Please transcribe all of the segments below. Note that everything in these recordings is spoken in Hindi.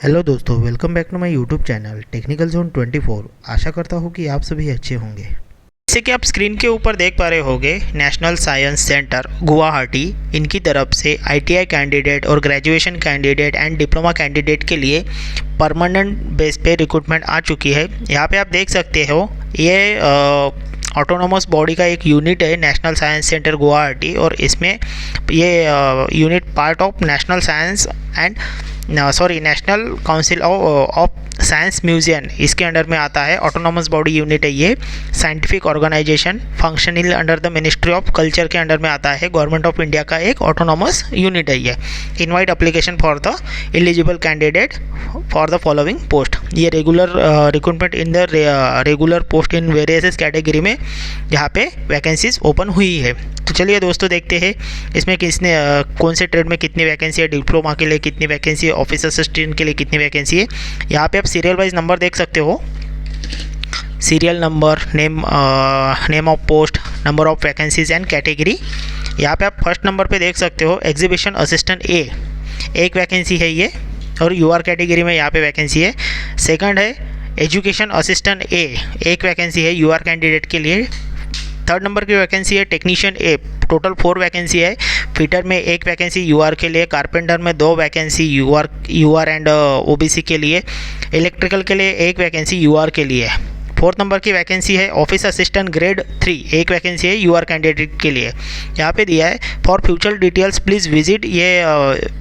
हेलो दोस्तों, welcome back to my YouTube channel technical zone 24। आशा करता हूँ कि आप सभी अच्छे होंगे। जैसे कि आप स्क्रीन के ऊपर देख पा रहे होंगे, नेशनल साइंस सेंटर गुवाहाटी इनकी तरफ से आईटीआई कैंडिडेट और graduation candidate and diploma candidate के लिए परमानेंट बेस पे रिक्रूटमेंट आ चुकी है। यहाँ पे आप देख सकते हो, ये ऑटोनोमस बॉडी का एक यूनिट है नेशनल साइंस सेंटर गुवाहाटी, और इसमें ये unit part of national science and national council of science museum इसके अंडर में आता है। ऑटोनॉमस बॉडी यूनिट है ये, scientific organisation functioning under the ministry of culture के अंडर में आता है। गवर्नमेंट ऑफ इंडिया का एक ऑटोनॉमस यूनिट है ये। Invite application for the eligible candidate for the following post. ये regular recruitment in the regular post in various category में यहाँ पे वैकेंसीज ओपन हुई है। तो चलिए दोस्तों, देखते हैं इसमें किसने कौन से ट्रेड में कितनी वैकेंसी है, डिप्लोमा के लिए कितनी वैकेंसी है, ऑफिस असिस्टेंट के लिए कितनी वैकेंसी है। यहाँ पे आप सीरियल वाइज नंबर देख सकते हो, serial number, name of post, number of vacancies and category. यहाँ पे आप फर्स्ट नंबर पे देख सकते हो एग्जीबिशन असिस्टेंट ए, एक वैकेंसी है ये, और यूआर कैटेगरी में यहाँ पे वैकेंसी है। सेकंड है एजुकेशन असिस्टेंट ए, एक वैकेंसी है यूआर कैंडिडेट के लिए। थर्ड नंबर की वैकेंसी है टेक्नीशियन ए, टोटल 4 वैकेंसी है। फिटर में एक वैकेंसी यूआर के लिए, कारपेंटर में 2 वैकेंसी यूआर एंड ओबीसी के लिए, इलेक्ट्रिकल के लिए एक वैकेंसी यूआर के लिए। फोर्थ नंबर की वैकेंसी है ऑफिस असिस्टेंट ग्रेड 3, एक वैकेंसी है यूआर कैंडिडेट के लिए। यहाँ पे दिया है for future details please visit, ये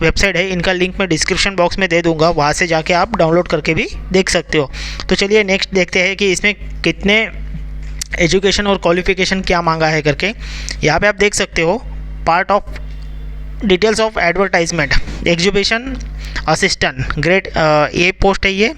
वेबसाइट है, इनका लिंक मैं डिस्क्रिप्शन बॉक्स में दे दूंगा, वहाँ से जाके आप डाउनलोड करके भी देख सकते हो। तो चलिए नेक्स्ट देखते हैं कि इसमें कितने एजुकेशन और क्वालिफिकेशन क्या मांगा है करके। यहाँ पे आप देख सकते हो part of details of advertisement, exhibition assistant grade A post है ये,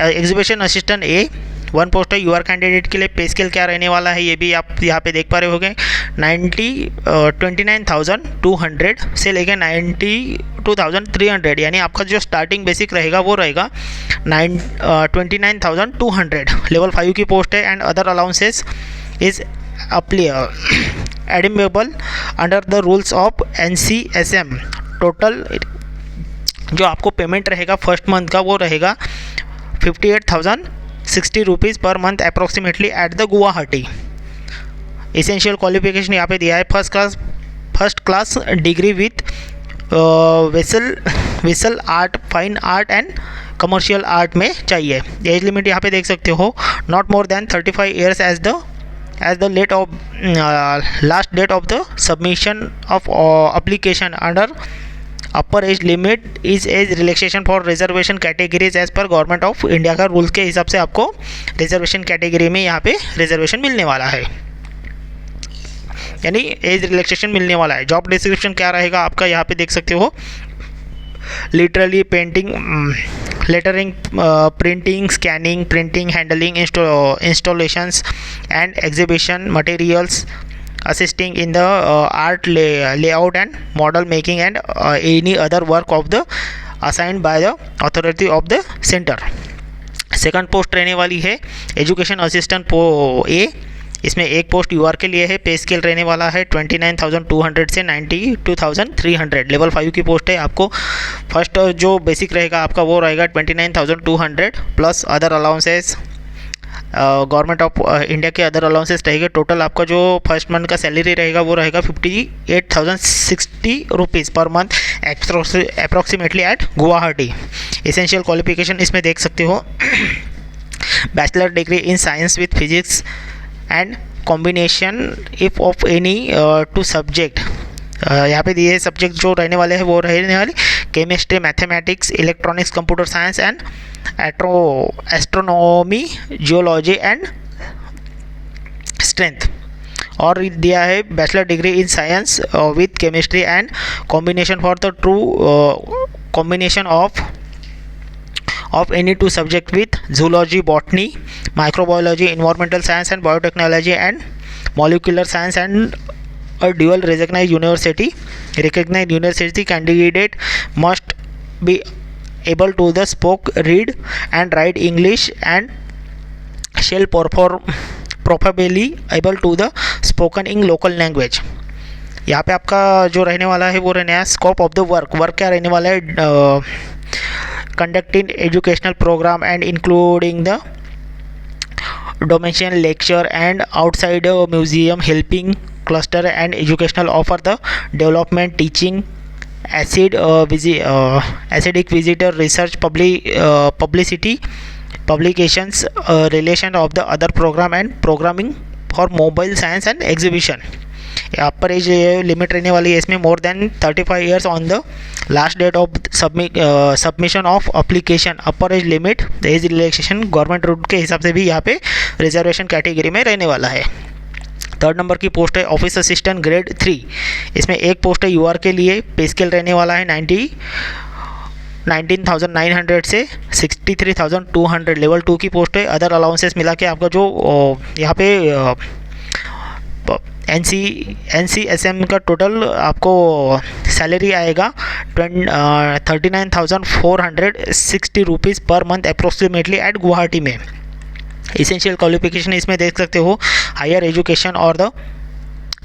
एग्जीबिशन असिस्टेंट ए 1 पोस्ट है यूआर कैंडिडेट के लिए। पे स्केल क्या रहने वाला है ये भी आप यहाँ पे देख पा रहे होंगे, 29,200 से लेकर 92,300, यानी आपका जो स्टार्टिंग बेसिक रहेगा वो रहेगा 29,200। लेवल 5 की पोस्ट है and other allowances is admissible under the rules of NCSM। Total जो आपको पेमेंट रहेगा फर्स्ट मंथ का वो रहेगा 58,060 rupees per month approximately at the Guwahati. Essential qualification यहाँ पे दिया है first class degree with visual art, fine art and commercial art में चाहिए। एज लिमिट यहाँ पे देख सकते हो, not more than 35 years as the late of last date of the submission of application under upper age limit is age relaxation for reservation categories as per government of India का रूल्स के हिसाब से आपको रिजर्वेशन कैटेगरी में यहाँ पे रिजर्वेशन मिलने वाला है, यानी एज रिलैक्सेशन मिलने वाला है। जॉब डिस्क्रिप्शन क्या रहेगा आपका यहाँ पे देख सकते हो, literally painting, lettering, printing, scanning, printing, handling, installations and exhibition materials, assisting in the art layout and model making and any other work of the assigned by the authority of the center। Second post रहने वाली है एजुकेशन असिस्टेंट ए, इसमें एक पोस्ट यूआर के लिए है। पे स्केल रहने वाला है 29,200 से 92,300। लेवल 5 की पोस्ट है। आपको फर्स्ट जो बेसिक रहेगा आपका वो रहेगा 29,200 plus other allowances, government of India के अदर अलाउंसेस रहेंगे। टोटल आपका जो फर्स्ट मंथ का सैलरी रहेगा वो रहेगा 58,060 rupees per month approximately at Guwahati. Essential qualification इसमें देख सकते हो, bachelor degree in science with physics and combination if of any 2 subject. यहाँ पे दिए सब्जेक्ट जो रहने वाले हैं वो रहने वाले chemistry, mathematics, electronics, computer science and astronomy, geology and strength. और दिया है bachelor degree in science with chemistry and combination for the true combination of any 2 subject with zoology, botany, microbiology, environmental science and biotechnology and molecular science and a dual recognized university candidate must be able to the speak, read and write English and shall preferably able to the spoken in local language। यहाँ पे आपका जो रहने वाला है वो रहने स्कोप ऑफ द वर्क क्या रहने वाला है, conducting educational program and including the donation lecture and outside museum helping cluster and educational offer the development teaching acidic visitor research publicity publications relation of the other program and programming for mobile science and exhibition. यहाँ पर एज लिमिट रहने वाली है इसमें more than 35 years on the last date of submission of application. Upper age limit age relaxation government rule के हिसाब से भी यहाँ पे रिजर्वेशन कैटेगरी में रहने वाला है. थर्ड नंबर की पोस्ट है ऑफिस असिस्टेंट ग्रेड 3. इसमें एक पोस्ट है यूआर के लिए. पे स्केल रहने वाला है 19,900 से 63,200. लेवल 2 की पोस्ट है. अदर अलाउंसेस मिला के आपका जो यहाँ पे NCSM का टोटल आपको सैलरी आएगा 39,460 rupees per month approximately at Guwahati में. इसेंशियल क्वालिफिकेशन इसमें देख सकते हो हायर एजुकेशन और द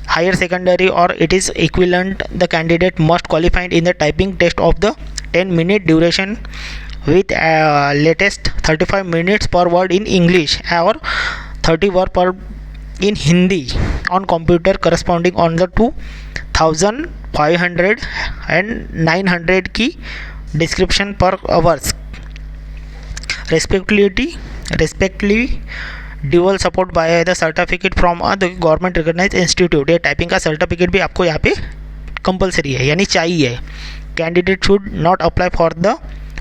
हायर सेकेंडरी और it is equivalent the candidate must qualified in the typing test of the 10 minute duration with latest 35 minutes per word in English or 30 word per in Hindi on computer corresponding on the 2,500 and 900 की description per hours respectively dual support by the certificate from the government recognized institute. ये टाइपिंग का सर्टिफिकेट भी आपको यहाँ पे कंपलसरी है यानी चाहिए. Candidate should not apply for the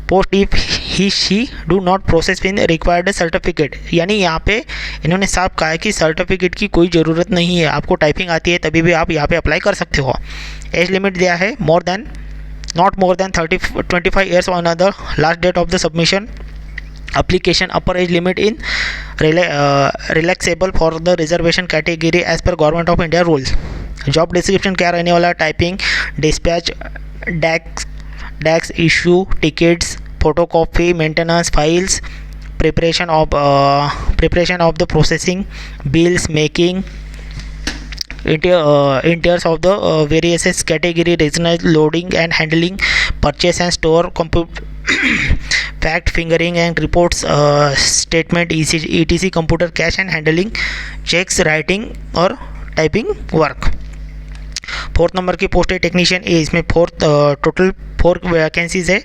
post if he she do not process in required certificate. यानी यहाँ पे इन्होंने साफ कहा है कि सर्टिफिकेट की कोई ज़रूरत नहीं है. आपको टाइपिंग आती है तभी भी आप यहाँ पे अप्लाई कर सकते हो. एज लिमिट दिया है not more than 25 years on the last date of the submission application. Upper age limit in relaxable for the reservation category as per government of India rules. Job description क्या रहने वाला है? Typing, dispatch, desk issue, tickets, photocopy, maintenance, files, preparation of the processing, bills making, interiors of the various category, regional loading and handling, purchase and store, fact fingering and reports, statement, etc, computer cash and handling, checks, writing और टाइपिंग वर्क. फोर्थ नंबर की पोस्ट है टेक्नीशियन ए. इसमें टोटल 4 वैकेंसीज है.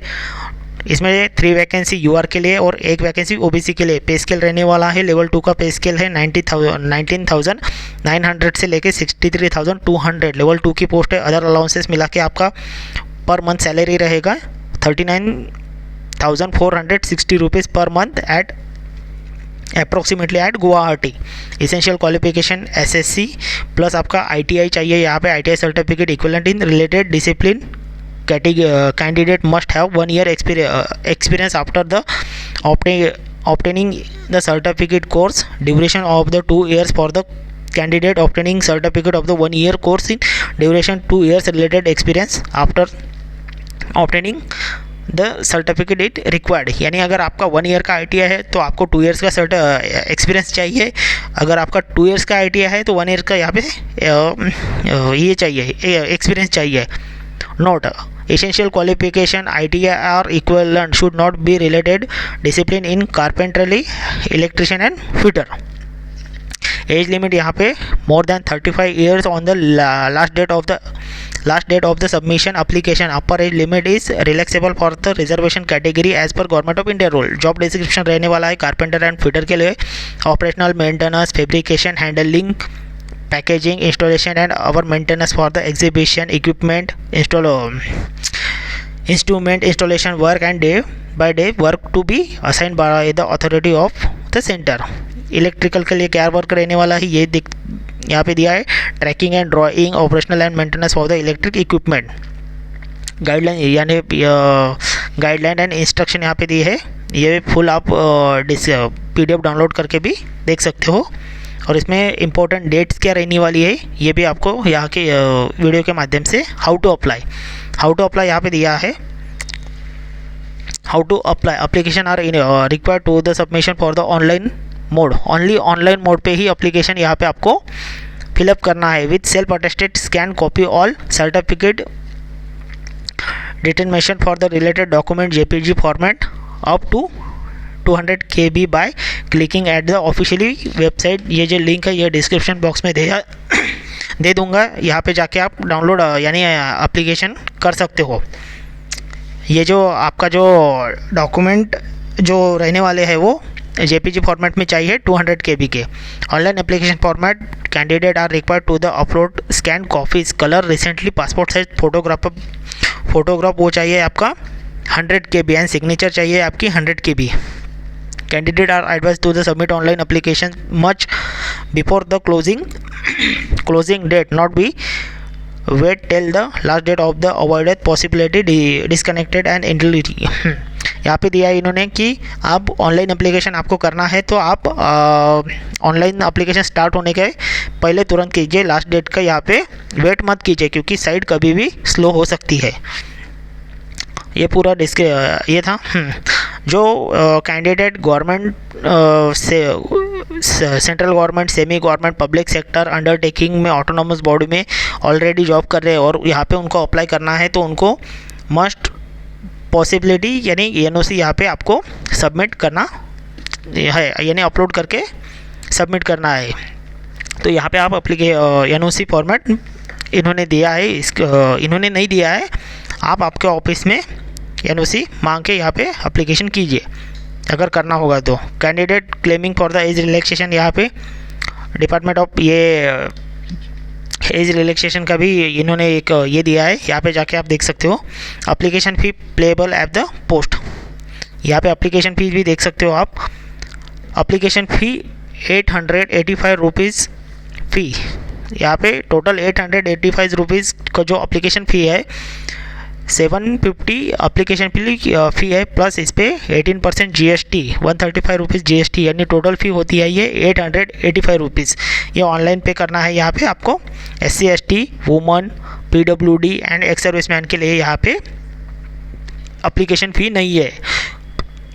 इसमें 3 वैकेंसी यूआर के लिए और 1 वैकेंसी ओबीसी के लिए. पे स्केल रहने वाला है लेवल 2 का पे स्केल है 19,900 से लेके 63,200. लेवल 2 की पोस्ट है. अदर अलाउंसेस मिला के आपका पर मंथ सैलरी रहेगा 39,460 rupees per month at approximately at Guwahati. Essential qualification SSC plus आपका ITI चाहिए. यहाँ पे ITI certificate equivalent in related discipline. Candidate must have 1 year experience after the obtaining the certificate course. Duration of the 2 years for the candidate obtaining certificate of the 1 year course in duration 2 years related experience after obtaining the certificate it required. यानी अगर आपका 1 year का ITI है तो आपको 2 years का एक्सपीरियंस चाहिए. अगर आपका 2 years का ITI है तो 1 year का यहाँ पे ये चाहिए एक्सपीरियंस चाहिए. Note essential qualification ITI or equivalent should not be related discipline in carpentry, electrician and fitter. Age limit यहाँ पे more than 35 years on the last date of the submission application. Upper age limit is relaxable for the reservation category as per government of India rule. Job description रहने वाला है कारपेंटर एंड फिटर के लिए. Operational maintenance, fabrication, handling, packaging, installation and our maintenance for the exhibition equipment, instrument installation work and day by day work to be assign by the authority of the centre. Electrical के लिए क्या वर्क रहने वाला है ये यहाँ पे दिया है. Tracking and drawing, operational and maintenance for the electric equipment. Guideline यानी गाइडलाइन एंड इंस्ट्रक्शन यहाँ पे दी है. ये फुल आप PDF डाउनलोड करके भी देख सकते हो. और इसमें इंपॉर्टेंट डेट्स क्या रहने वाली है ये भी आपको यहाँ के वीडियो के माध्यम से हाउ टू अप्लाई यहाँ पे दिया है. How to apply application are required to the submission for the online mode. Only online mode पे ही एप्लीकेशन यहाँ पे आपको फिलअप करना है. With self attested scan copy all certificate determination for the related document JPG format up to 200 KB by clicking at the officially website. ये जो लिंक है ये डिस्क्रिप्शन बॉक्स में दे दूंगा, यहाँ पे जाके आप डाउनलोड यानी एप्लीकेशन कर सकते हो। ये जो आपका जो डॉक्यूमेंट जो रहने वाले हैं वो JPG फॉर्मेट में चाहिए 200 KB के। Online application format candidate are required to the upload scan copies colour recently passport size photograph वो चाहिए आपका 100 KB एंड सिग्नेचर चाहिए आपकी 100 KB। Candidate are advise to the submit online application much before the closing date, not be wait till the last date of the avoided possibility disconnected and inability. यहाँ पे दिया है इन्होंने कि आप ऑनलाइन एप्लीकेशन आपको करना है तो आप ऑनलाइन एप्लीकेशन स्टार्ट होने के पहले तुरंत कीजिए, लास्ट डेट का यहाँ पे वेट मत कीजिए क्योंकि साइट कभी भी स्लो हो सकती है। ये पूरा ये था। जो कैंडिडेट गवर्नमेंट से central government, semi government, public sector undertaking में, ऑटोनॉमस बॉडी में ऑलरेडी जॉब कर रहे हैं और यहाँ पे उनको अप्लाई करना है तो उनको मस्ट पॉसिबिलिटी यानी NOC यहाँ पे आपको सबमिट करना है, यानी अपलोड करके सबमिट करना है। तो यहाँ पे आप NOC फॉर्मेट इन्होंने दिया है, इन्होंने नहीं दिया है, आप आपके ऑफिस में NOC मांग के यहाँ पे एप्लीकेशन कीजिए अगर करना होगा तो। Candidate claiming for the age relaxation, यहाँ पे डिपार्टमेंट ऑफ ये एज रिलैक्सेशन का भी इन्होंने एक ये दिया है, यहाँ पे जाके आप देख सकते हो। Application fee payable at the post, यहाँ पे एप्लीकेशन फ़ीस भी देख सकते हो आप। एप्लीकेशन फ़ी 885 रुपीज़ फ़ी, यहाँ पे टोटल 885 रुपीज़ का जो एप्लीकेशन फ़ी है, 750 एप्लीकेशन फ़ी है प्लस इस पर 18% GST 135 रुपीज़ GST, यानी टोटल फ़ी होती है ये 885 रुपीज़। ये ऑनलाइन पे करना है यहाँ पे आपको। SC ST woman PWD and ex serviceman के लिए यहाँ पे एप्लीकेशन फ़ी नहीं है।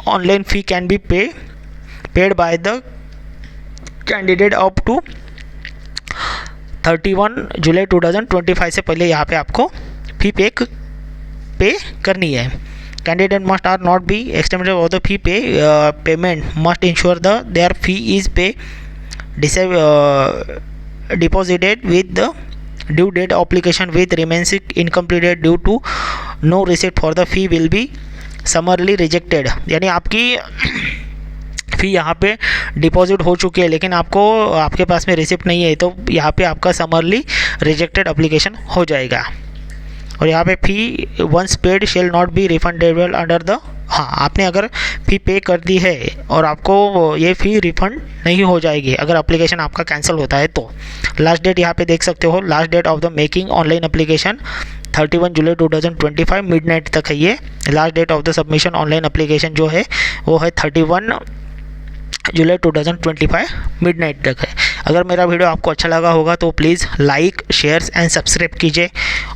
Online fee can be paid by the candidate up to 31 July 2025 से पहले यहाँ पे आपको फ़ी पे करनी है। Candidate must are not be extended of the fee payment must ensure the there fee is pay deposited with the due date application with remains incompleted due to no receipt for the fee will be summarily rejected. यानी आपकी फ़ी यहाँ पे डिपॉजिट हो चुकी है लेकिन आपके पास में रिसिप्ट नहीं है तो यहाँ पे आपका समरली रिजेक्टेड एप्लीकेशन हो जाएगा। और यहाँ पे fee once paid shall not be refundable under the, हाँ आपने अगर फ़ी पे कर दी है और आपको ये फ़ी रिफ़ंड नहीं हो जाएगी अगर एप्लीकेशन आपका कैंसिल होता है तो। लास्ट डेट यहाँ पे देख सकते हो, last date of the making online application 31 July 2025 midnight तक है ये। Last date of the submission online application जो है वो है 31 जुलाई 2025 मिडनाइट तक है। अगर मेरा वीडियो आपको अच्छा लगा होगा तो please like, share and subscribe कीजिए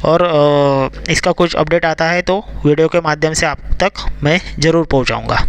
और इसका कुछ अपडेट आता है तो वीडियो के माध्यम से आप तक मैं ज़रूर पहुंचाऊंगा।